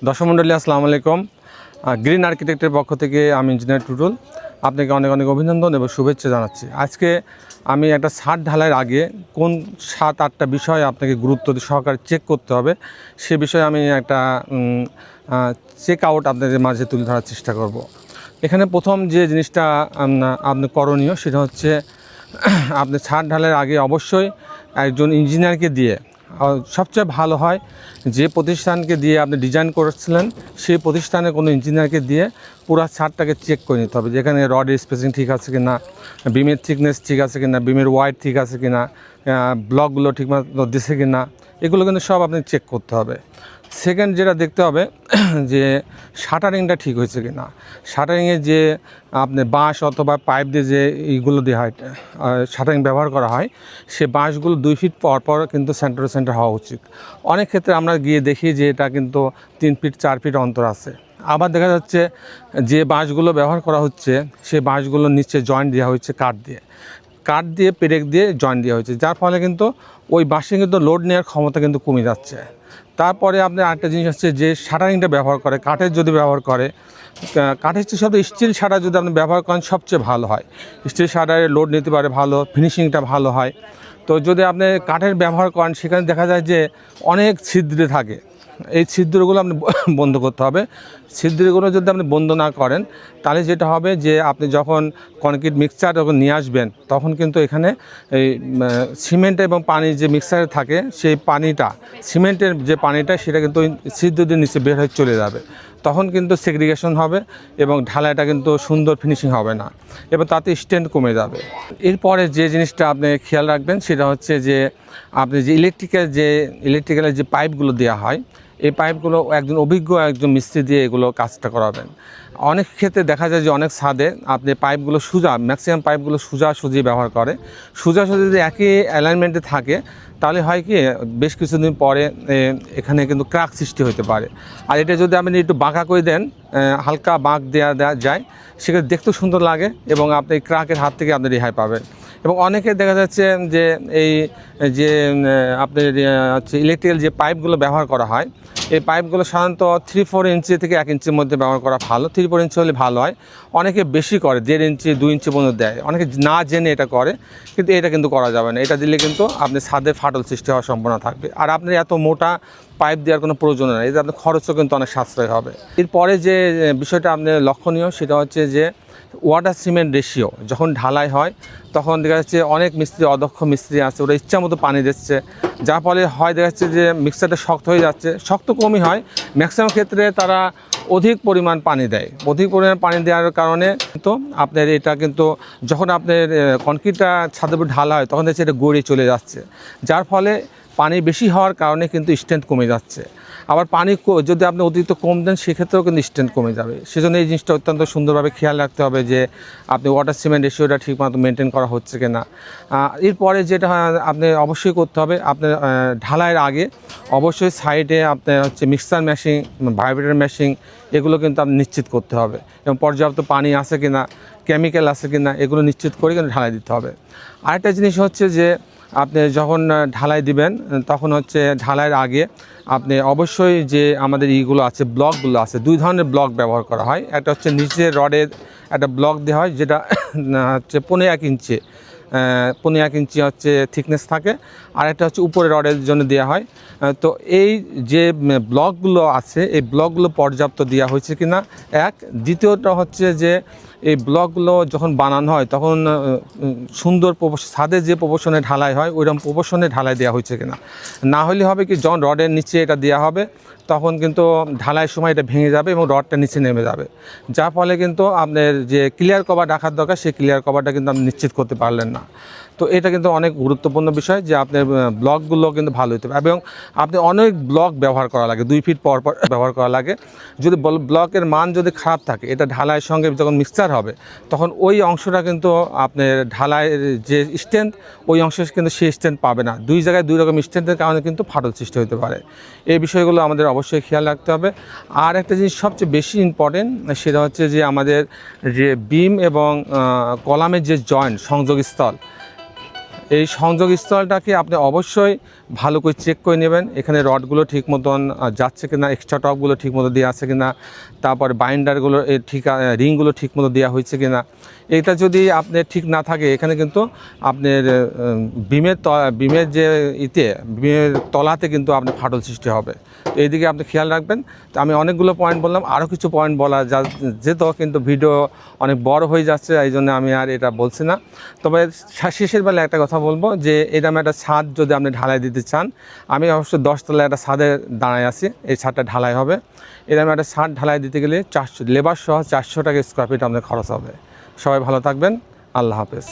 দর্শক মণ্ডলী আসসালামু আলাইকুম। গ্রিন আর্কিটেক্টের পক্ষ থেকে আমি ইঞ্জিনিয়ার টুটুল আপনাকে অনেক অনেক অভিনন্দন এবং শুভেচ্ছা জানাচ্ছি। আজকে আমি একটা ছাদ ঢালাইয়ের আগে কোন 7-8টা বিষয় আপনাকে গুরুত্ব সহকারে চেক করতে হবে সে বিষয়ে আমি একটা চেক আউট আপনাদের মাঝে তুলে ধরার চেষ্টা করব। এখানে প্রথম যে জিনিসটা আপনি করণীয় সেটা হচ্ছে আপনি ছাদ ঢালাইয়ের আগে অবশ্যই একজন ইঞ্জিনিয়ারকে দিয়ে, সবচেয়ে ভালো হয় যে প্রতিষ্ঠানকে দিয়ে আপনি ডিজাইন করেছিলেন সেই প্রতিষ্ঠানের কোনো ইঞ্জিনিয়ারকে দিয়ে পুরো ছাদটাকে চেক করে নিতে হবে, যেখানে রডের স্পেসিং ঠিক আছে কি না, বিমের থিকনেস ঠিক আছে কি না, বিমের ওয়াইড ঠিক আছে কি না, ব্লকগুলো ঠিকমতো দিছে কি না, এগুলো কিন্তু সব আপনি চেক করতে হবে। সেকেন্ড যেটা দেখতে হবে যে শাটারিংটা ঠিক হয়েছে কি না। শাটারিংয়ে যে আপনার বাঁশ অথবা পাইপ দিয়ে যে এইগুলো দেওয়া হয়, শাটারিং ব্যবহার করা হয়, সে বাঁশগুলো 2 ফিট পর পর কিন্তু সেন্টার হওয়া উচিত। অনেক ক্ষেত্রে আমরা গিয়ে দেখি যে এটা কিন্তু 3 ফিট 4 ফিট অন্তর আছে। আবার দেখা যাচ্ছে যে বাঁশগুলো ব্যবহার করা হচ্ছে সেই বাঁশগুলোর নিচে জয়েন্ট দেওয়া হচ্ছে কাঠ দিয়ে পেরেক দিয়ে জয়েন্ট দেওয়া হয়েছে, যার ফলে কিন্তু ওই বাঁশে কিন্তু লোড নেওয়ার ক্ষমতা কিন্তু কমে যাচ্ছে। তারপরে আপনার আরেকটা জিনিস হচ্ছে যে শাটারিংটা ব্যবহার করে কাঠের যদি ব্যবহার করে, কাঠের চেয়ে সাথে স্টিল শাটার যদি আপনি ব্যবহার করেন সবচেয়ে ভালো হয়। স্টিল শাটারে লোড নিতে পারে ভালো, ফিনিশিংটা ভালো হয়। তো যদি আপনি কাঠের ব্যবহার করেন সেখানে দেখা যায় যে অনেক ছিদ্র থাকে, এই ছিদ্রগুলো আপনি বন্ধ করতে হবে। ছিদ্রগুলো যদি আপনি বন্ধ না করেন তাহলে যেটা হবে যে আপনি যখন কনক্রিট মিক্সচার যখন নিয়ে আসবেন তখন কিন্তু এখানে এই সিমেন্ট এবং পানি যে মিক্সচারে থাকে সেই পানিটা, সিমেন্টের যে পানিটা সেটা কিন্তু ওই ছিদ্র দিয়ে নিচে বের হয়ে চলে যাবে, তখন কিন্তু সেগ্রিগেশন হবে এবং ঢালাইটা কিন্তু সুন্দর ফিনিশিং হবে না এবং তাতে স্ট্রেন্থ কমে যাবে। এরপরে যে জিনিসটা আপনি খেয়াল রাখবেন সেটা হচ্ছে যে আপনি যে ইলেকট্রিক্যালের যে পাইপগুলো দেওয়া হয় এই পাইপগুলো একজন অভিজ্ঞ একজন মিস্ত্রি দিয়ে এগুলো কাজটা করাবেন। অনেক ক্ষেত্রে দেখা যায় যে অনেক ছাদে আপনি পাইপগুলো ম্যাক্সিমাম পাইপগুলো সোজাসুজি ব্যবহার করে। সোজাসুজি যদি একই অ্যালাইনমেন্টে থাকে তাহলে হয় কি বেশ কিছুদিন পরে এখানে কিন্তু ক্র্যাক সৃষ্টি হতে পারে। আর এটা যদি আপনি একটু বাঁকা করে দেন, হালকা বাঁক দেওয়া যায়, সেক্ষেত্রে দেখতেও সুন্দর লাগে এবং আপনি ক্র্যাকের হাত থেকে আপনি রেহাই পাবেন। এবং অনেকে দেখা যাচ্ছে যে এই যে আপনার হচ্ছে ইলেকট্রিক্যাল যে পাইপগুলো ব্যবহার করা হয় এই পাইপগুলো সাধারণত 3-4 ইঞ্চি থেকে 1 ইঞ্চির মধ্যে ব্যবহার করা ভালো। 3-4 ইঞ্চি হলে ভালো হয়। অনেকে বেশি করে 1.5 ইঞ্চি 2 ইঞ্চি পর্যন্ত দেয়, অনেকে না জেনে এটা করে, কিন্তু এটা কিন্তু করা যাবে না। এটা দিলে কিন্তু আপনি ছাদে ফাটল সৃষ্টি হওয়ার সম্ভাবনা থাকবে। আর আপনার এত মোটা পাইপ দেওয়ার কোনো প্রয়োজন নেই, এতে আপনার খরচও কিন্তু অনেক সাশ্রয় হবে। এরপরে যে বিষয়টা আপনার লক্ষণীয় সেটা হচ্ছে যে ওয়াটার সিমেন্ট রেশিও যখন ঢালাই হয় তখন দেখা যাচ্ছে অনেক মিস্ত্রি, অদক্ষ মিস্ত্রি আছে, ওরা ইচ্ছা মতো পানি দিচ্ছে, যার ফলে হয় দেখা যাচ্ছে যে মিক্সারটা শক্ত হয়ে যাচ্ছে। শক্ত কমই হয়, ম্যাক্সিমাম ক্ষেত্রে তারা অধিক পরিমাণ পানি দেয়। অধিক পরিমাণ পানি দেওয়ার কারণে কিন্তু আপনার এটা কিন্তু যখন আপনার কনক্রিটটা ছাদের উপর ঢালা হয় তখন দেখছে এটা গড়িয়ে চলে যাচ্ছে, যার ফলে পানি বেশি হওয়ার কারণে কিন্তু স্ট্রেংথ কমে যাচ্ছে। আবার পানি যদি আপনি অতিরিক্ত কম দেন সেক্ষেত্রেও কিন্তু স্ট্রেংথ কমে যাবে। সেজন্য এই জিনিসটা অত্যন্ত সুন্দরভাবে খেয়াল রাখতে হবে যে আপনি ওয়াটার সিমেন্ট রেশিওটা ঠিকমতো মেনটেন করা হচ্ছে কি না। এরপরে যেটা আপনি অবশ্যই করতে হবে, আপনার ঢালাইয়ের আগে অবশ্যই সাইডে আপনার হচ্ছে মিক্সার মেশিন, ভাইব্রেটর মেশিন, এগুলো কিন্তু আপনি নিশ্চিত করতে হবে এবং পর্যাপ্ত পানি আছে কি না, কেমিক্যাল আছে কি না, এগুলো নিশ্চিত করে কিন্তু ঢালাই দিতে হবে। আরেকটা জিনিস হচ্ছে যে আপনি যখন ঢালাই দিবেন তখন হচ্ছে ঢালাইয়ের আগে আপনি অবশ্যই যে আমাদের এইগুলো আছে, ব্লকগুলো আছে, 2 ধরনের ব্লক ব্যবহার করা হয়। একটা হচ্ছে নিচে রডের একটা ব্লক দেওয়া হয় যেটা হচ্ছে 1.5 ইঞ্চি 1.5 ইঞ্চি হচ্ছে থিকনেস থাকে, আর একটা হচ্ছে উপরে রডের জন্য দেওয়া হয়। তো এই যে ব্লকগুলো আছে এই ব্লকগুলো পর্যাপ্ত দেওয়া হয়েছে কি না এক। দ্বিতীয়টা হচ্ছে যে এই ব্লকগুলো যখন বানানো হয় তখন সুন্দর ছাদে যে প্রপোর্শনে ঢালাই হয় ওইরকম প্রপোর্শনে ঢালাই দেওয়া হয়েছে কিনা। না হলে হবে কি যখন রডের নিচে এটা দেওয়া হবে তখন কিন্তু ঢালাইয়ের সময় এটা ভেঙে যাবে এবং রডটা নিচে নেমে যাবে, যার ফলে কিন্তু আপনার যে ক্লিয়ার কভার রাখার দরকার সেই ক্লিয়ার কভারটা কিন্তু আপনি নিশ্চিত করতে পারলেন না। তো এটা কিন্তু অনেক গুরুত্বপূর্ণ বিষয় যে আপনার ব্লকগুলো কিন্তু ভালো হতে হবে এবং আপনি অনেক ব্লক ব্যবহার করা লাগে, 2 ফিট পর পর ব্যবহার করা লাগে। যদি ব্লকের মান যদি খারাপ থাকে এটা ঢালাইয়ের সঙ্গে যখন মিক্সচার হবে তখন ওই অংশটা কিন্তু আপনার ঢালাইয়ের যে স্ট্রেংথ ওই অংশ কিন্তু সেই স্ট্রেংথ পাবে না। 2 জায়গায় 2 রকম স্ট্রেংথের কারণে কিন্তু ফাটল সৃষ্টি হতে পারে। এই বিষয়গুলো আমাদের অবশ্যই খেয়াল রাখতে হবে। আর একটা জিনিস সবচেয়ে বেশি ইম্পর্টেন্ট সেটা হচ্ছে যে আমাদের যে বিম এবং কলামের যে জয়েন্ট সংযোগস্থল, এই সংযোগস্থলটাকে আপনি অবশ্যই ভালো করে চেক করে নেবেন এখানে রডগুলো ঠিক মতন যাচ্ছে কিনা, এক্সট্রা টপগুলো ঠিক মতো দেওয়া আছে কিনা, তারপরে বাইন্ডারগুলো ঠিক রিংগুলো ঠিক মতো দেওয়া হয়েছে কিনা। এটা যদি আপনার ঠিক না থাকে এখানে কিন্তু আপনার বিমের যে বিমের তলাতে কিন্তু আপনার ফাটল সৃষ্টি হবে। তো এইদিকে আপনি খেয়াল রাখবেন। তো আমি অনেকগুলো পয়েন্ট বললাম, আরও কিছু পয়েন্ট বলা যেত, কিন্তু ভিডিও অনেক বড় হয়ে যাচ্ছে, এই জন্য আমি আর এটা বলছি না। তবে শেষের বেলা একটা কথা বলবো যে এরকম একটা ছাদ যদি আপনি ঢালাই দিতে চান, আমি অবশ্য 10 তলায় একটা ছাদে দাঁড়ায় আছি, এই ছাদটা ঢালাই হবে। এরকম একটা ছাদ ঢালাই দিতে গেলে 400 লেবার সহ 400 টাকা স্কোয়ার ফিট আপনার খরচ হবে। সবাই ভালো থাকবেন, আল্লাহ হাফেজ।